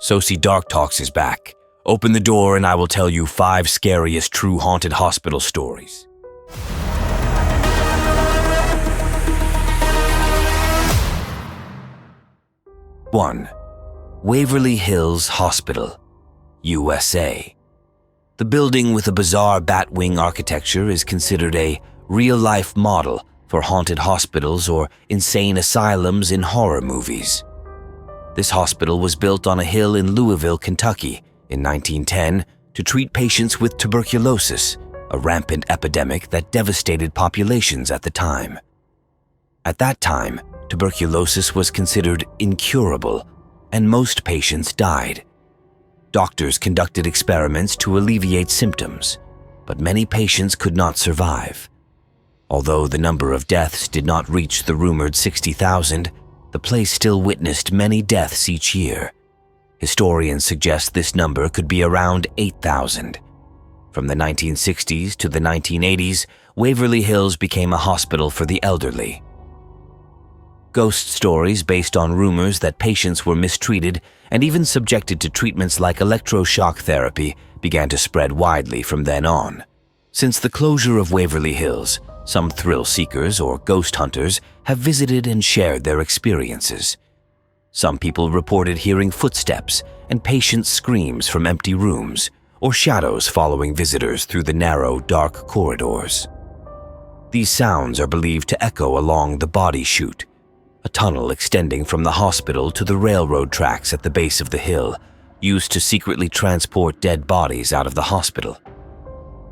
Socy Dark Talks is back. Open the door and I will tell you 5 scariest true haunted hospital stories. One, Waverly Hills Hospital, USA. The building with a bizarre batwing architecture is considered a real-life model for haunted hospitals or insane asylums in horror movies. This hospital was built on a hill in Louisville, Kentucky in 1910 to treat patients with tuberculosis, a rampant epidemic that devastated populations at the time. At that time, tuberculosis was considered incurable, and most patients died. Doctors conducted experiments to alleviate symptoms, but many patients could not survive. Although the number of deaths did not reach the rumored 60,000, the place still witnessed many deaths each year. Historians suggest this number could be around 8,000. From the 1960s to the 1980s, Waverly Hills became a hospital for the elderly. Ghost stories based on rumors that patients were mistreated and even subjected to treatments like electroshock therapy began to spread widely from then on. Since the closure of Waverly Hills, some thrill seekers or ghost hunters have visited and shared their experiences. Some people reported hearing footsteps and patient screams from empty rooms, or shadows following visitors through the narrow, dark corridors. These sounds are believed to echo along the body chute, a tunnel extending from the hospital to the railroad tracks at the base of the hill, used to secretly transport dead bodies out of the hospital.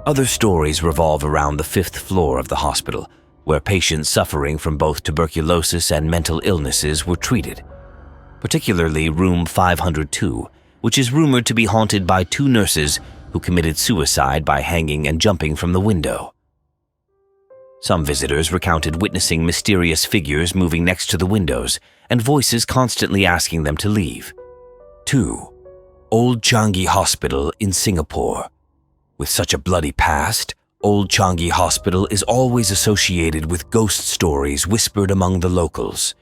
Other stories revolve around the 5th floor of the hospital, where patients suffering from both tuberculosis and mental illnesses were treated, particularly room 502, which is rumored to be haunted by 2 nurses who committed suicide by hanging and jumping from the window. Some visitors recounted witnessing mysterious figures moving next to the windows and voices constantly asking them to leave. 2. Old Changi Hospital in Singapore. With such a bloody past, Old Changi Hospital is always associated with ghost stories whispered among the locals.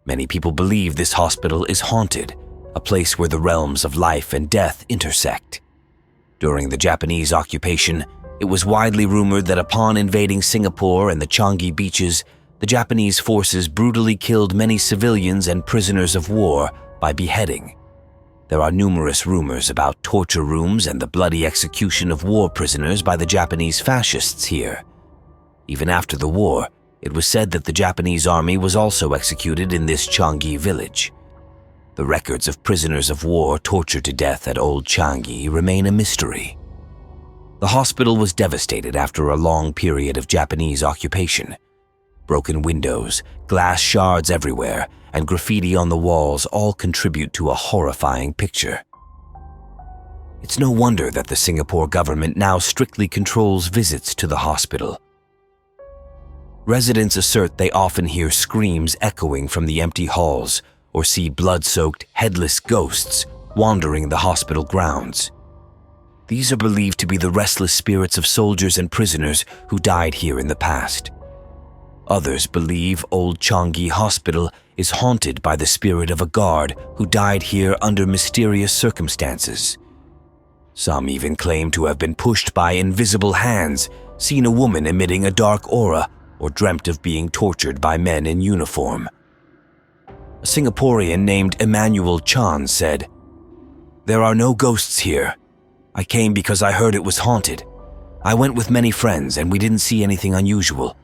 Many people believe this hospital is haunted, a place where the realms of life and death intersect. During the Japanese occupation, it was widely rumored that upon invading Singapore and the Changi beaches, the Japanese forces brutally killed many civilians and prisoners of war by beheading. There are numerous rumors about torture rooms and the bloody execution of war prisoners by the Japanese fascists here. Even after the war, it was said that the Japanese army was also executed in this Changi village. The records of prisoners of war tortured to death at Old Changi remain a mystery. The hospital was devastated after a long period of Japanese occupation. Broken windows, glass shards everywhere, and graffiti on the walls all contribute to a horrifying picture. It's no wonder that the Singapore government now strictly controls visits to the hospital. Residents assert they often hear screams echoing from the empty halls or see blood-soaked, headless ghosts wandering the hospital grounds. These are believed to be the restless spirits of soldiers and prisoners who died here in the past. Others believe Old Changi Hospital is haunted by the spirit of a guard who died here under mysterious circumstances. Some even claim to have been pushed by invisible hands, seen a woman emitting a dark aura, or dreamt of being tortured by men in uniform. A Singaporean named Emmanuel Chan said, "There are no ghosts here. I came because I heard it was haunted. I went with many friends and we didn't see anything unusual.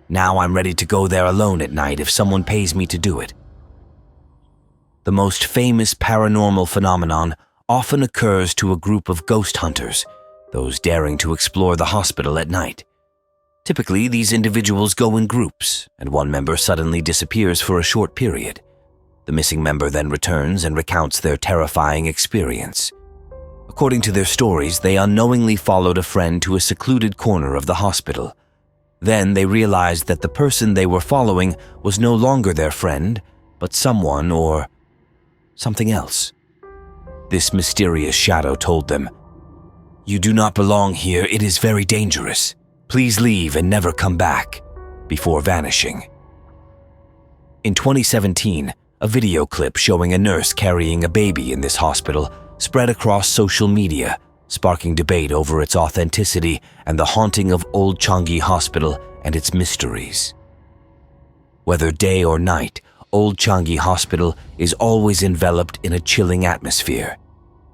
Now I'm ready to go there alone at night if someone pays me to do it." The most famous paranormal phenomenon often occurs to a group of ghost hunters, those daring to explore the hospital at night. Typically, these individuals go in groups, and one member suddenly disappears for a short period. The missing member then returns and recounts their terrifying experience. According to their stories, they unknowingly followed a friend to a secluded corner of the hospital. Then they realized that the person they were following was no longer their friend, but someone or something else. This mysterious shadow told them, "You do not belong here, it is very dangerous. Please leave and never come back," before vanishing. In 2017, A video clip showing a nurse carrying a baby in this hospital spread across social media, sparking debate over its authenticity and the haunting of Old Changi Hospital and its mysteries. Whether day or night, Old Changi Hospital is always enveloped in a chilling atmosphere.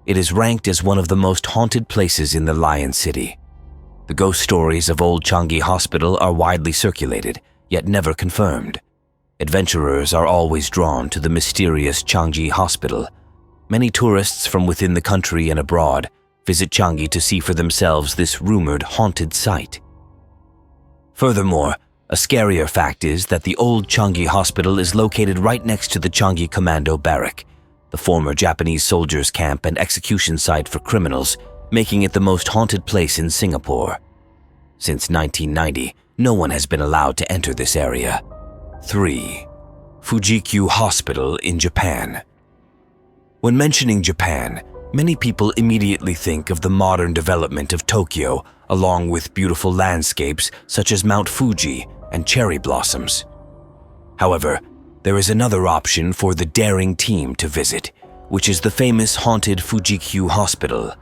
It is ranked as one of the most haunted places in the Lion City. The ghost stories of Old Changi Hospital are widely circulated, yet never confirmed. Adventurers are always drawn to the mysterious Changi Hospital. Many tourists from within the country and abroad visit Changi to see for themselves this rumored haunted site. Furthermore, a scarier fact is that the Old Changi Hospital is located right next to the Changi Commando Barrack, the former Japanese soldiers' camp and execution site for criminals, making it the most haunted place in Singapore. Since 1990, no one has been allowed to enter this area. 3. Fujikyu Hospital in Japan. When mentioning Japan, many people immediately think of the modern development of Tokyo, along with beautiful landscapes such as Mount Fuji and cherry blossoms. However, there is another option for the daring team to visit, which is the famous haunted Fujikyu Hospital.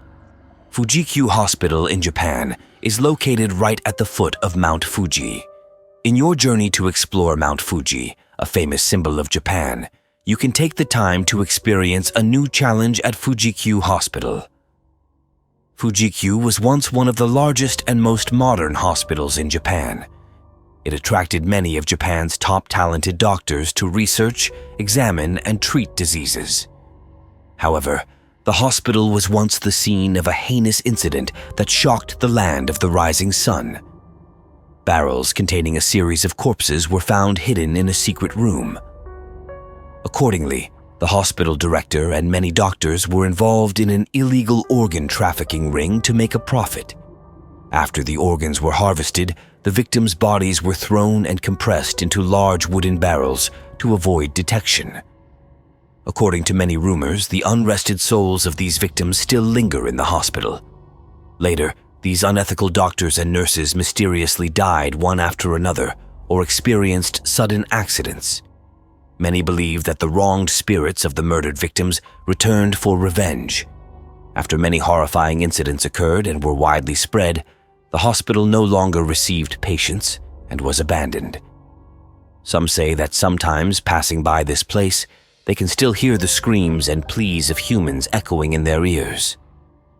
Fujikyu Hospital in Japan is located right at the foot of Mount Fuji. In your journey to explore Mount Fuji, a famous symbol of Japan, you can take the time to experience a new challenge at Fujikyu Hospital. Fujikyu was once one of the largest and most modern hospitals in Japan. It attracted many of Japan's top talented doctors to research, examine, and treat diseases. However, the hospital was once the scene of a heinous incident that shocked the land of the rising sun. Barrels containing a series of corpses were found hidden in a secret room. Accordingly, the hospital director and many doctors were involved in an illegal organ trafficking ring to make a profit. After the organs were harvested, the victims' bodies were thrown and compressed into large wooden barrels to avoid detection. According to many rumors, the unrested souls of these victims still linger in the hospital. Later, these unethical doctors and nurses mysteriously died one after another or experienced sudden accidents. Many believe that the wronged spirits of the murdered victims returned for revenge. After many horrifying incidents occurred and were widely spread, the hospital no longer received patients and was abandoned. Some say that sometimes passing by this place, they can still hear the screams and pleas of humans echoing in their ears.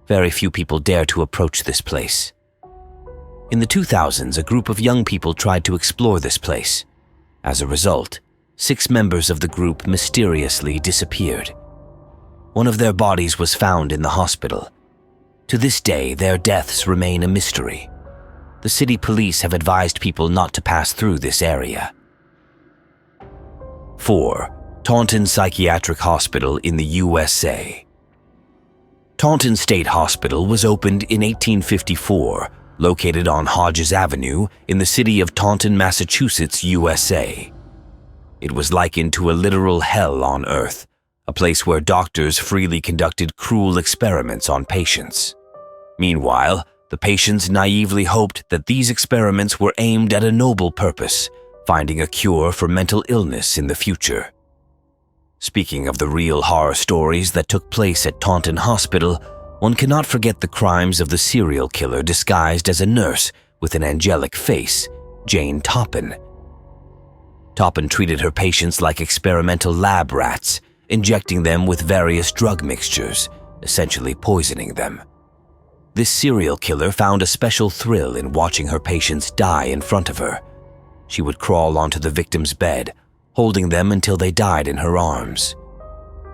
Very few people dare to approach this place. In the 2000s, a group of young people tried to explore this place. As a result, 6 members of the group mysteriously disappeared. One of their bodies was found in the hospital. To this day, their deaths remain a mystery. The city police have advised people not to pass through this area. 4. Taunton Psychiatric Hospital in the USA. Taunton State Hospital was opened in 1854, located on Hodges Avenue in the city of Taunton, Massachusetts, USA. It was likened to a literal hell on earth, a place where doctors freely conducted cruel experiments on patients. Meanwhile, the patients naively hoped that these experiments were aimed at a noble purpose, finding a cure for mental illness in the future. Speaking of the real horror stories that took place at Taunton Hospital, one cannot forget the crimes of the serial killer disguised as a nurse with an angelic face, Jane Toppin. Toppin treated her patients like experimental lab rats, injecting them with various drug mixtures, essentially poisoning them. This serial killer found a special thrill in watching her patients die in front of her. She would crawl onto the victim's bed, holding them until they died in her arms.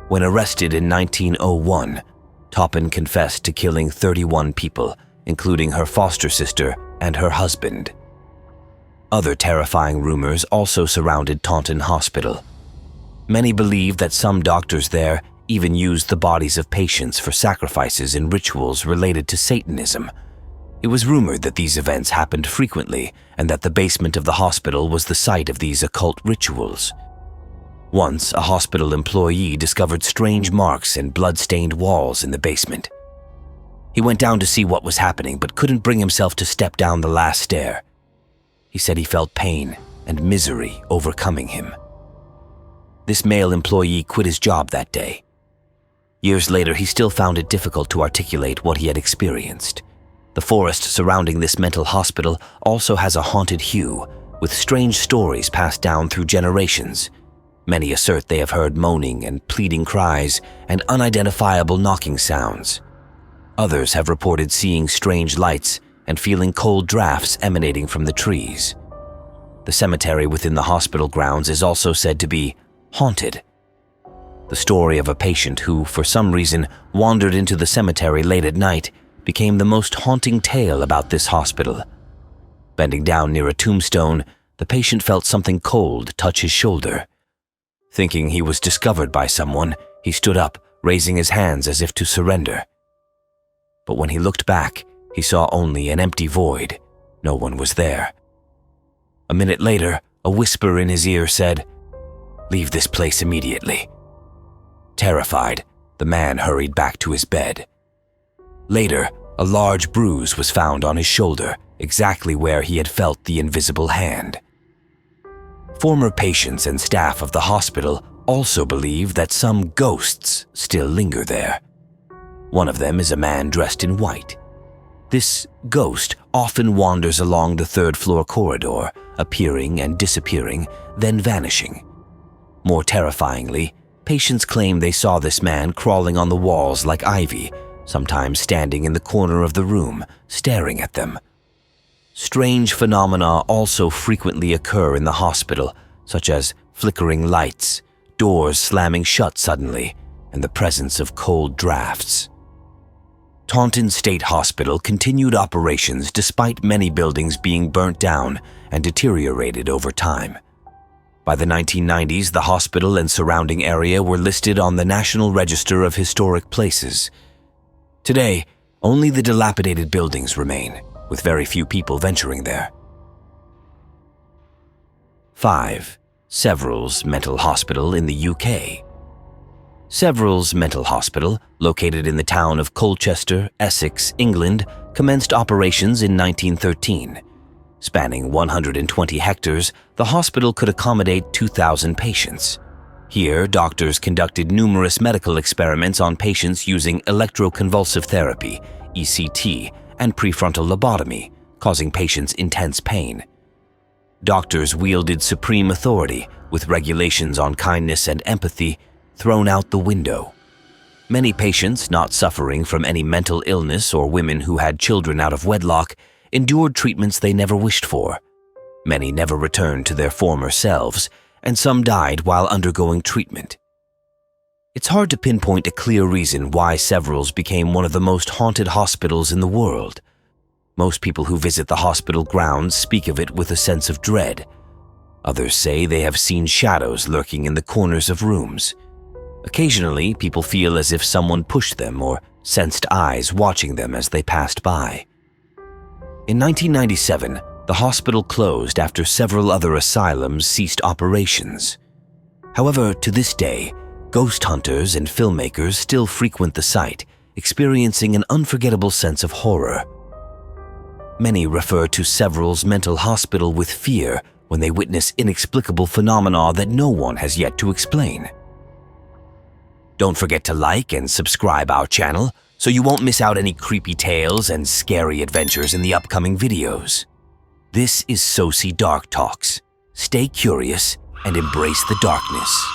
When arrested in 1901, Toppin confessed to killing 31 people, including her foster sister and her husband. Other terrifying rumors also surrounded Taunton Hospital. Many believe that some doctors there even used the bodies of patients for sacrifices in rituals related to Satanism. It was rumored that these events happened frequently and that the basement of the hospital was the site of these occult rituals. Once, a hospital employee discovered strange marks and blood-stained walls in the basement. He went down to see what was happening but couldn't bring himself to step down the last stair. He said he felt pain and misery overcoming him. This male employee quit his job that day. Years later, he still found it difficult to articulate what he had experienced. The forest surrounding this mental hospital also has a haunted hue, with strange stories passed down through generations. Many assert they have heard moaning and pleading cries and unidentifiable knocking sounds. Others have reported seeing strange lights and feeling cold drafts emanating from the trees. The cemetery within the hospital grounds is also said to be haunted. The story of a patient who, for some reason, wandered into the cemetery late at night became the most haunting tale about this hospital. Bending down near a tombstone, the patient felt something cold touch his shoulder. Thinking he was discovered by someone, he stood up, raising his hands as if to surrender. But when he looked back, he saw only an empty void. No one was there. A minute later, a whisper in his ear said, "Leave this place immediately." Terrified, the man hurried back to his bed. Later, a large bruise was found on his shoulder, exactly where he had felt the invisible hand. Former patients and staff of the hospital also believe that some ghosts still linger there. One of them is a man dressed in white. This ghost often wanders along the third-floor corridor, appearing and disappearing, then vanishing. More terrifyingly, patients claim they saw this man crawling on the walls like ivy, sometimes standing in the corner of the room, staring at them. Strange phenomena also frequently occur in the hospital, such as flickering lights, doors slamming shut suddenly, and the presence of cold drafts. Taunton State Hospital continued operations despite many buildings being burnt down and deteriorated over time. By the 1990s, the hospital and surrounding area were listed on the National Register of Historic Places. Today, only the dilapidated buildings remain, with very few people venturing there. 5. Severals Mental Hospital in the UK. Severals Mental Hospital, located in the town of Colchester, Essex, England, commenced operations in 1913. Spanning 120 hectares, the hospital could accommodate 2,000 patients. Here, doctors conducted numerous medical experiments on patients using electroconvulsive therapy, ECT, and prefrontal lobotomy, causing patients intense pain. Doctors wielded supreme authority, with regulations on kindness and empathy thrown out the window. Many patients not suffering from any mental illness or women who had children out of wedlock endured treatments they never wished for. Many never returned to their former selves, and some died while undergoing treatment. It's hard to pinpoint a clear reason why Severals became one of the most haunted hospitals in the world. Most people who visit the hospital grounds speak of it with a sense of dread. Others say they have seen shadows lurking in the corners of rooms. Occasionally, people feel as if someone pushed them or sensed eyes watching them as they passed by. In 1997, the hospital closed after several other asylums ceased operations. However, to this day, ghost hunters and filmmakers still frequent the site, experiencing an unforgettable sense of horror. Many refer to Severals Mental Hospital with fear when they witness inexplicable phenomena that no one has yet to explain. Don't forget to like and subscribe our channel so you won't miss out any creepy tales and scary adventures in the upcoming videos. This is Socy Dark Talks. Stay curious and embrace the darkness.